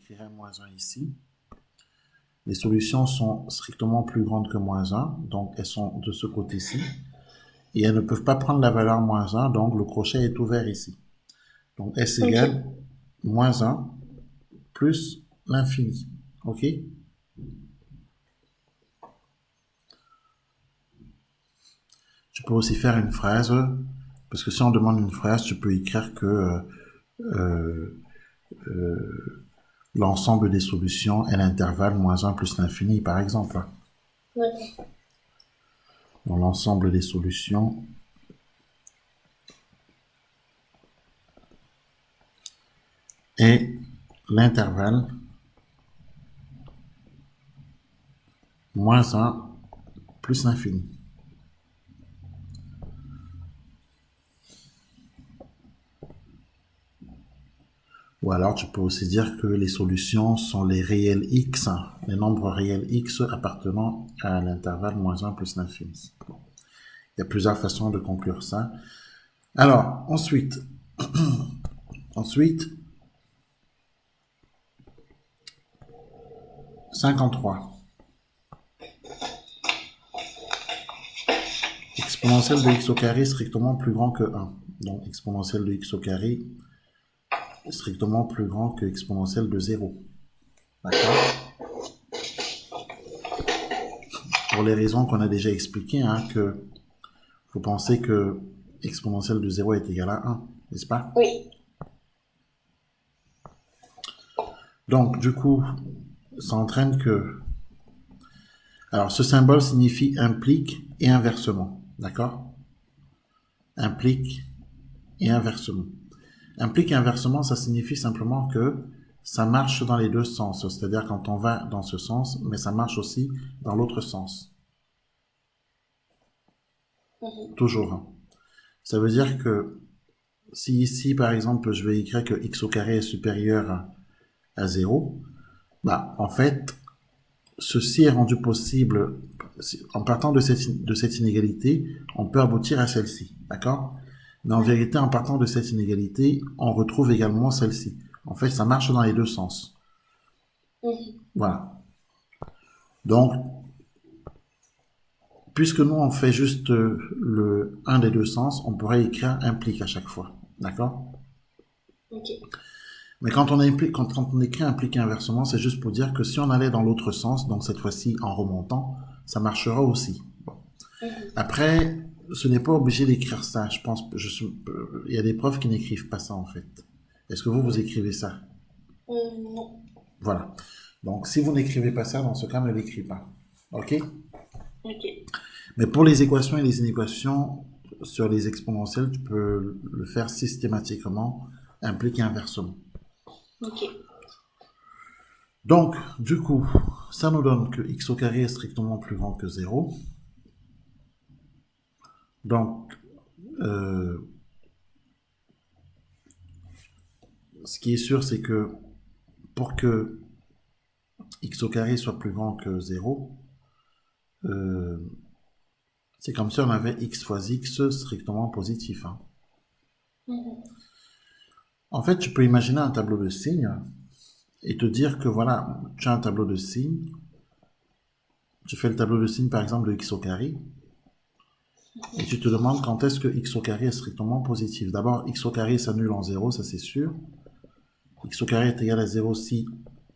j'écrirai moins 1 ici. Les solutions sont strictement plus grandes que moins 1, donc elles sont de ce côté-ci. Et elles ne peuvent pas prendre la valeur moins 1, donc le crochet est ouvert ici. Donc S égale Ok. moins 1 plus l'infini. OK? Tu peux aussi faire une phrase, parce que si on demande une phrase, tu peux écrire que euh, l'ensemble des solutions est l'intervalle moins 1 plus l'infini, par exemple. D'accord. Dans l'ensemble des solutions est l'intervalle moins 1 plus l'infini. Ou alors tu peux aussi dire que les solutions sont les réels x, les nombres réels x appartenant à l'intervalle moins 1 plus l'infini. Bon. Il y a plusieurs façons de conclure ça. Alors, ensuite 53. Exponentielle de x au carré strictement plus grand que 1. Donc, exponentielle de x au carré est strictement plus grand que exponentielle de 0. D'accord? Pour les raisons qu'on a déjà expliquées, hein, que vous pensez que exponentielle de 0 est égal à 1, n'est-ce pas? Oui. Donc, du coup, ça entraîne que... Alors, ce symbole signifie implique et inversement. D'accord? Implique et inversement. Implique et inversement, ça signifie simplement que ça marche dans les deux sens. C'est-à-dire quand on va dans ce sens, mais ça marche aussi dans l'autre sens. Mhm. Toujours. Hein. Ça veut dire que si ici, par exemple, je vais écrire que x au carré est supérieur à 0, bah, en fait, ceci est rendu possible en partant de cette inégalité, on peut aboutir à celle-ci, d'accord? Mais en vérité, en partant de cette inégalité, on retrouve également celle-ci. En fait, ça marche dans les deux sens. Mhm. Voilà. Donc, puisque nous, on fait juste le un des deux sens, on pourrait écrire implique à chaque fois, d'accord? Ok. Mais quand on écrit implique inversement, c'est juste pour dire que si on allait dans l'autre sens, donc cette fois-ci en remontant, ça marchera aussi. Mhm. Après, ce n'est pas obligé d'écrire ça. Je pense, il y a des profs qui n'écrivent pas ça en fait. Est-ce que vous écrivez ça? Non. Voilà. Donc, si vous n'écrivez pas ça, dans ce cas, ne l'écrivez pas. OK? Ok. Mais pour les équations et les inéquations sur les exponentielles, tu peux le faire systématiquement, implique inversement. Ok. Donc, du coup, ça nous donne que x au carré est strictement plus grand que 0. Donc, euh, ce qui est sûr, c'est que pour que x au carré soit plus grand que 0, euh, c'est comme si on avait x fois x strictement positif. Hein. Mhm. En fait, tu peux imaginer un tableau de signes et te dire que voilà, tu as un tableau de signes, tu fais le tableau de signes par exemple de x au carré, et tu te demandes quand est-ce que x au carré est strictement positif. D'abord, x au carré s'annule en 0, ça c'est sûr. X au carré est égal à 0 si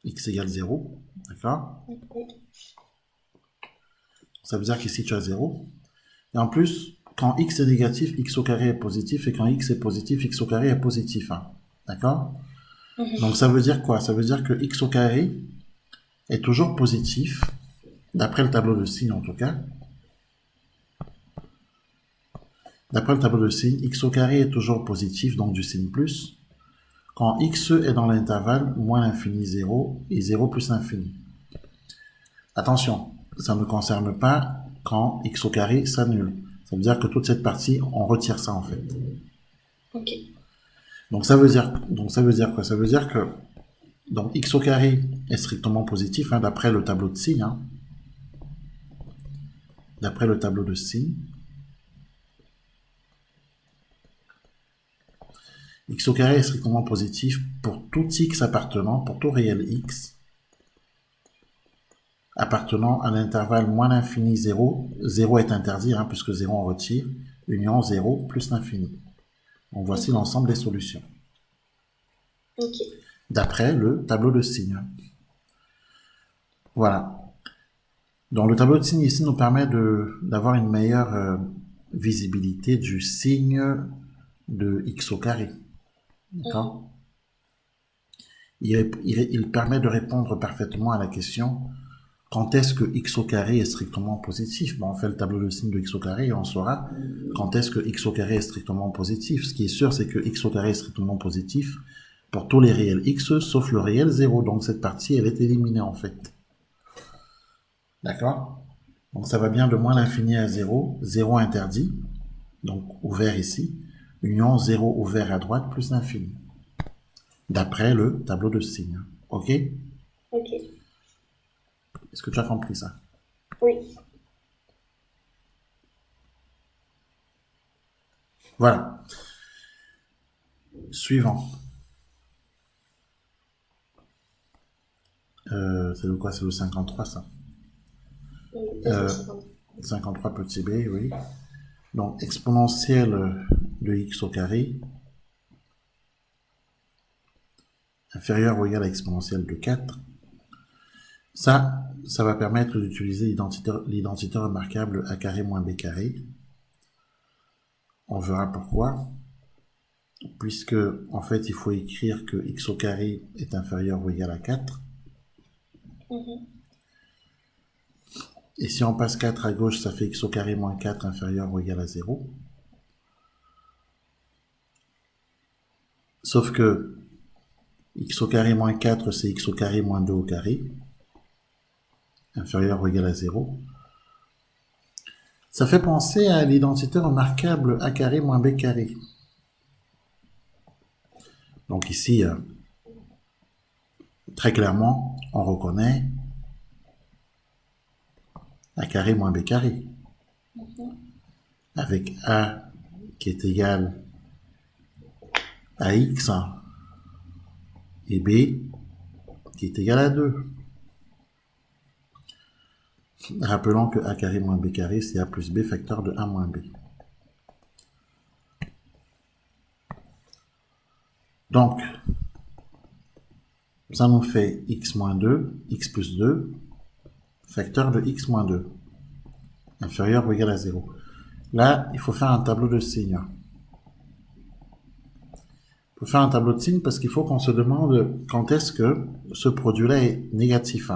x égale 0. D'accord? Ok. Ça veut dire qu'ici tu as 0. Et en plus, quand x est négatif, x au carré est positif, et quand x est positif, x au carré est positif. Hein. D'accord? Donc Mhm. ça veut dire quoi? Ça veut dire que x au carré est toujours positif, d'après le tableau de signes en tout cas. D'après le tableau de signes, x au carré est toujours positif, donc du signe plus, quand x est dans l'intervalle moins l'infini 0 et 0 plus l'infini. Attention, ça ne concerne pas quand x au carré s'annule. Ça veut dire que toute cette partie, on retire ça en fait. Ok. Donc ça veut dire quoi? Ça veut dire que donc x au carré est strictement positif hein, d'après le tableau de signes. Hein, d'après le tableau de signes. x au carré est strictement positif pour tout x appartenant, pour tout réel x, appartenant à l'intervalle moins l'infini 0. 0 est interdit, hein, puisque 0 on retire, union 0 plus l'infini. Donc voici l'ensemble des solutions. Ok. D'après le tableau de signes. Voilà. Donc le tableau de signes ici nous permet d'avoir une meilleure visibilité du signe de x au carré. D'accord? Il permet de répondre parfaitement à la question quand est-ce que x au carré est strictement positif. On fait le tableau de signes de x au carré et on saura quand est-ce que x au carré est strictement positif. Ce qui est sûr, c'est que x au carré est strictement positif pour tous les réels x sauf le réel 0. Donc cette partie, elle est éliminée en fait. D'accord? Donc ça va bien de moins l'infini à 0, 0 interdit, donc ouvert ici, union 0 ouvert à droite plus l'infini, d'après le tableau de signes. Ok? Ok. Est-ce que tu as compris ça? Oui. Voilà. Suivant. C'est le quoi? C'est le 53 ça? Vas-y, c'est bon. 53 petit b, oui. Donc exponentielle de x au carré inférieur ou égal à exponentielle de 4. Ça va permettre d'utiliser l'identité remarquable a carré moins b carré. On verra pourquoi. Puisque, en fait, il faut écrire que x au carré est inférieur ou égal à 4. Et si on passe 4 à gauche, ça fait x au carré moins 4 inférieur ou égal à 0. Sauf que x au carré moins 4, c'est x au carré moins 2 au carré, inférieur ou égal à 0. Ça fait penser à l'identité remarquable a carré moins b carré. Donc ici, très clairement, on reconnaît a carré moins b carré, avec a qui est égal à x et b qui est égal à 2. Rappelons que a carré moins b carré, c'est a plus b facteur de a moins b. Donc, ça nous fait x moins 2, x plus 2, facteur de x moins 2, inférieur ou égal à 0. Là, il faut faire un tableau de signes. Il faut faire un tableau de signes parce qu'il faut qu'on se demande quand est-ce que ce produit-là est négatif.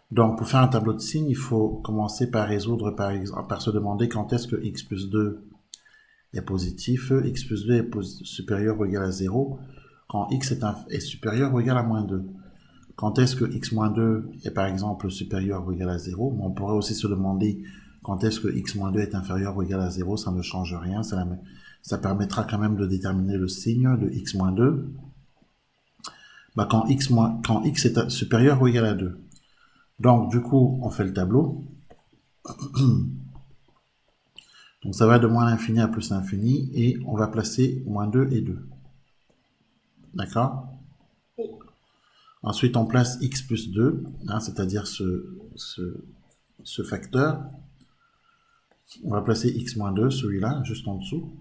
Donc, pour faire un tableau de signes, il faut commencer par résoudre, par se demander quand est-ce que x plus 2 est positif, x plus 2 est supérieur ou égal à 0, quand x est supérieur ou égal à moins 2. Quand est-ce que x moins 2 est par exemple supérieur ou égal à 0? On pourrait aussi se demander quand est-ce que x moins 2 est inférieur ou égal à 0, ça ne change rien, ça permettra quand même de déterminer le signe de x moins 2. Bah, quand x est supérieur ou égal à 2. Donc du coup, on fait le tableau. Donc ça va de moins l'infini à plus l'infini et on va placer moins 2 et 2. D'accord? Ensuite, on place x plus 2, hein, c'est-à-dire ce facteur. On va placer x moins 2, celui-là, juste en dessous.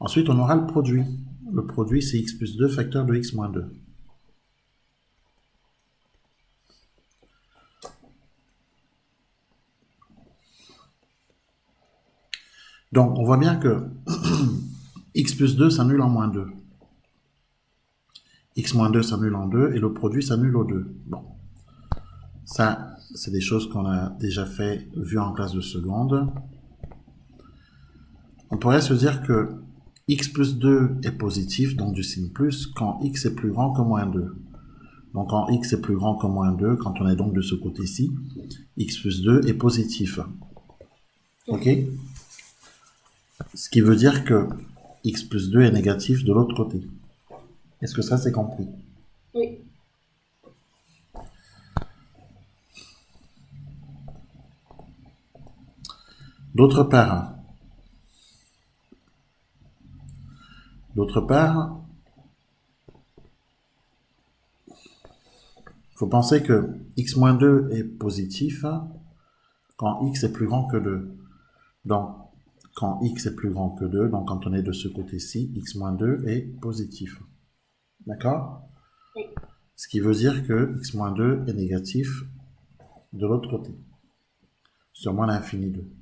Ensuite, on aura le produit. Le produit, c'est x plus 2 facteur de x moins 2. Donc, on voit bien que x plus 2 s'annule en moins 2. X moins 2 s'annule en 2 et le produit s'annule au 2. Bon. Ça, c'est des choses qu'on a déjà vues en classe de seconde. On pourrait se dire que x plus 2 est positif, donc du signe plus, quand x est plus grand que moins 2. Donc quand x est plus grand que moins 2, quand on est donc de ce côté-ci, x plus 2 est positif. Ok? Ce qui veut dire que x plus 2 est négatif de l'autre côté. Est-ce que ça c'est compris? Oui. D'autre part, D'autre part, il faut penser que x-2 est positif quand x est plus grand que 2. Donc, quand x est plus grand que 2, donc quand on est de ce côté-ci, x-2 est positif. D'accord? Oui. Ce qui veut dire que x-2 est négatif de l'autre côté, sur moins l'infini 2.